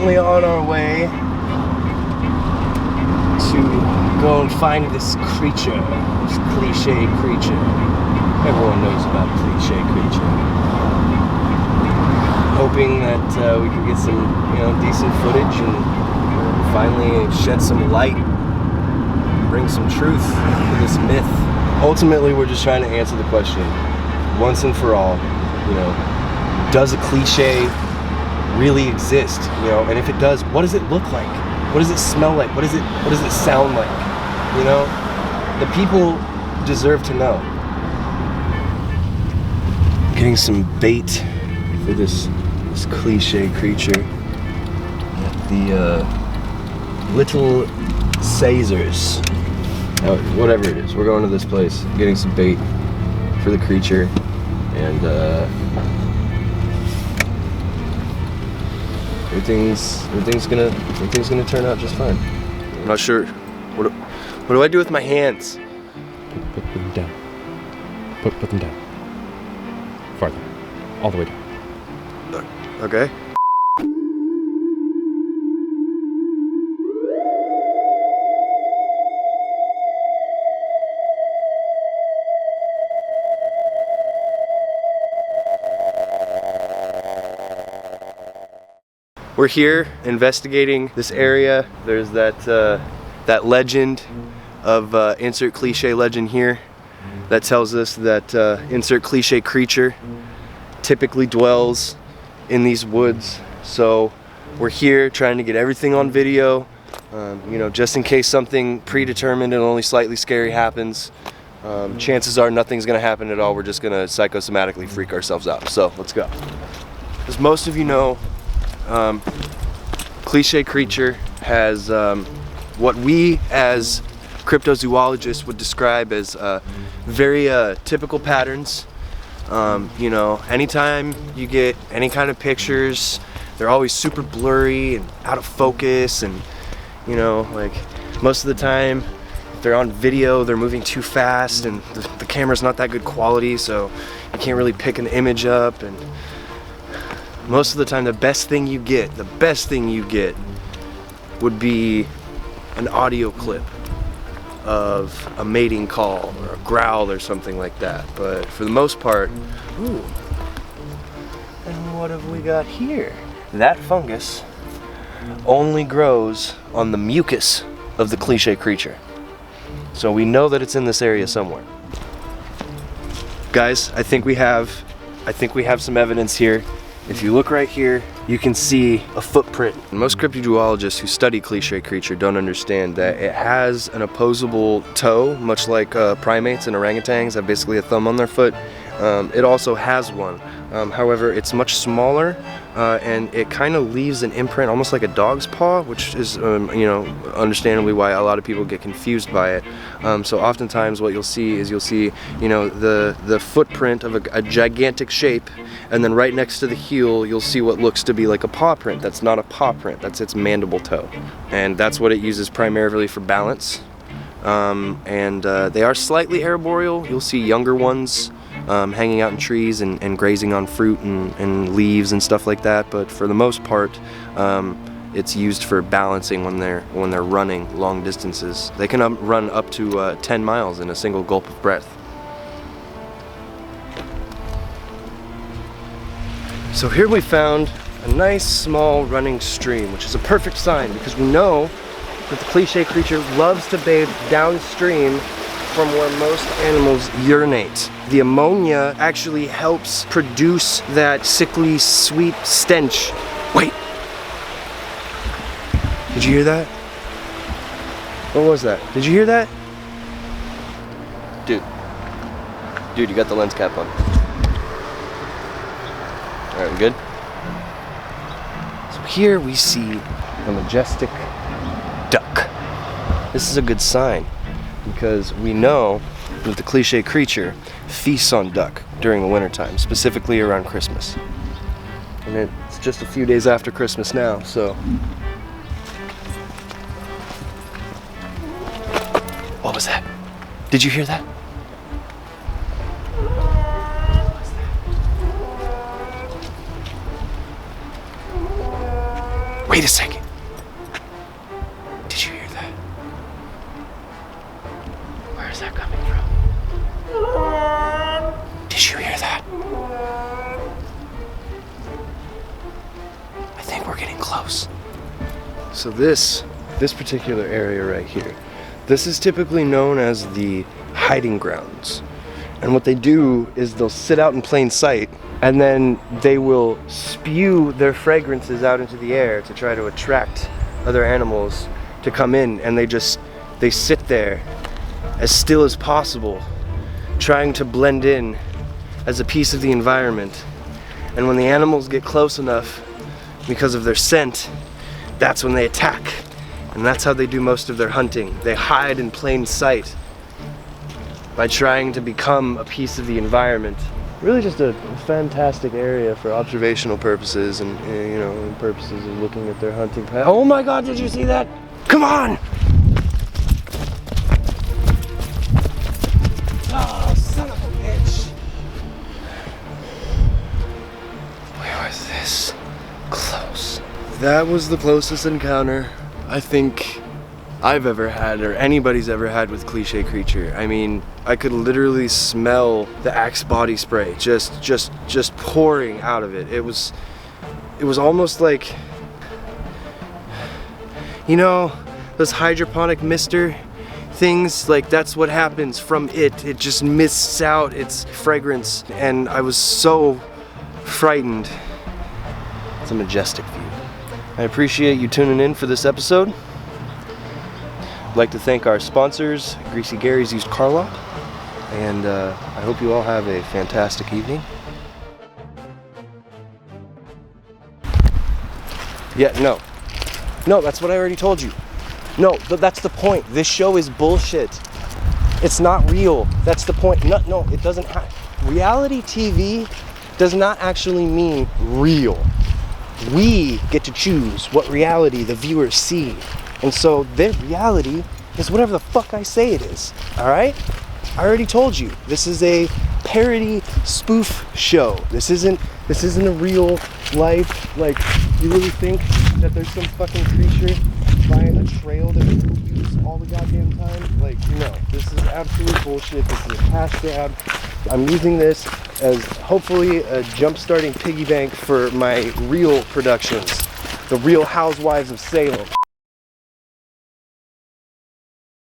currently on our way to go and find this creature, this cliche creature. Everyone knows about cliche creature. Hoping that we can get some, decent footage and finally shed some light, bring some truth to this myth. Ultimately, we're just trying to answer the question, once and for all, does a cliche really exist? And if it does, what does it look like? What does it smell like? What does it sound like? The people deserve to know. Getting some bait for this cliche creature at the Little Caesars. Whatever it is, we're going to this place, getting some bait for the creature, and everything's gonna turn out just fine. I'm not sure. What do I do with my hands? Put them down. Put them down. Farther. All the way down. Okay. We're here investigating this area. There's that legend of insert cliche legend here that tells us that insert cliche creature typically dwells in these woods. So we're here trying to get everything on video, just in case something predetermined and only slightly scary happens. Chances are nothing's gonna happen at all. We're just gonna psychosomatically freak ourselves out. So let's go. As most of you know, cliche creature has what we as cryptozoologists would describe as very typical patterns. Anytime you get any kind of pictures, they're always super blurry and out of focus, and like most of the time if they're on video, they're moving too fast and the camera's not that good quality, so you can't really pick an image up. And most of the time the best thing you get would be an audio clip of a mating call or a growl or something like that. But for the most part, ooh, and what have we got here? That fungus only grows on the mucus of the cliche creature. So we know that it's in this area somewhere. Guys, I think we have some evidence here. If you look right here, you can see a footprint. Most cryptozoologists who study cliche creature don't understand that it has an opposable toe, much like primates and orangutans have basically a thumb on their foot. It also has one. However, it's much smaller, and it kind of leaves an imprint almost like a dog's paw, which is understandably why a lot of people get confused by it. So oftentimes what you'll see is the footprint of a gigantic shape, and then right next to the heel you'll see what looks to be like a paw print. That's not a paw print, that's its mandible toe, and that's what it uses primarily for balance. They are slightly arboreal. You'll see younger ones hanging out in trees and grazing on fruit and leaves and stuff like that, but for the most part it's used for balancing when they're running long distances. They can run up to 10 miles in a single gulp of breath. So here we found a nice small running stream, which is a perfect sign because we know that the cliche creature loves to bathe downstream from where most animals urinate. The ammonia actually helps produce that sickly sweet stench. Wait! Did you hear that? What was that? Did you hear that? Dude, you got the lens cap on. Alright, we good? So here we see a majestic duck. This is a good sign because we know that the cliche creature feasts on duck during the wintertime, specifically around Christmas. And it's just a few days after Christmas now, so. What was that? Did you hear that? Wait a second. Did you hear that? Where is that coming from? Did you hear that? I think we're getting close. So this particular area right here, this is typically known as the hiding grounds. And what they do is they'll sit out in plain sight, and then they will spew their fragrances out into the air to try to attract other animals to come in, and they sit there as still as possible, trying to blend in as a piece of the environment. And when the animals get close enough, because of their scent, that's when they attack. And that's how they do most of their hunting. They hide in plain sight by trying to become a piece of the environment. Really just a fantastic area for observational purposes and, you know, purposes of looking at their hunting. Oh my God, did you see that? Come on! Oh, son of a bitch. Where was this? Close. That was the closest encounter I think I've ever had, or anybody's ever had, with Cliche Creature. I mean, I could literally smell the Axe body spray just pouring out of it. It was almost like, you know, those hydroponic mister things, like that's what happens from it. It just mists out its fragrance, and I was so frightened. It's a majestic view. I appreciate you tuning in for this episode. I'd like to thank our sponsors, Greasy Gary's Used Car Lot, and I hope you all have a fantastic evening. Yeah, no, that's what I already told you. No, that's the point. This show is bullshit. It's not real. That's the point. No, it doesn't reality TV does not actually mean real. We get to choose what reality the viewers see. And so their reality is whatever the fuck I say it is. Alright? I already told you. This is a parody spoof show. This isn't a real life. Like, you really think that there's some fucking creature flying a trail that we can use all the goddamn time? Like, no. This is absolute bullshit. This is a cash grab. I'm using this as hopefully a jump-starting piggy bank for my real productions. The Real Housewives of Salem.